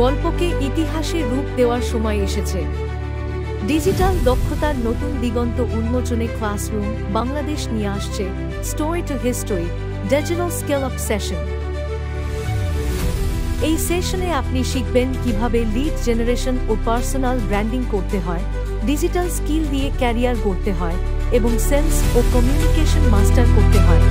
গল্পকে ইতিহাসে রূপ দেওয়ার সময় এসেছে। ডিজিটাল দক্ষতার নতুন দিগন্ত উন্মোচনে ক্লাসরুম বাংলাদেশ নিয়ে আসছে story to history digital skill up session. এই সেশনে আপনি শিখবেন কিভাবে লিড জেনারেশন ও পার্সোনাল ব্র্যান্ডিং করতে হয়, ডিজিটাল স্কিল দিয়ে ক্যারিয়ার গড়তে হয় এবং সেলস ও কমিউনিকেশন মাস্টার করতে হয়।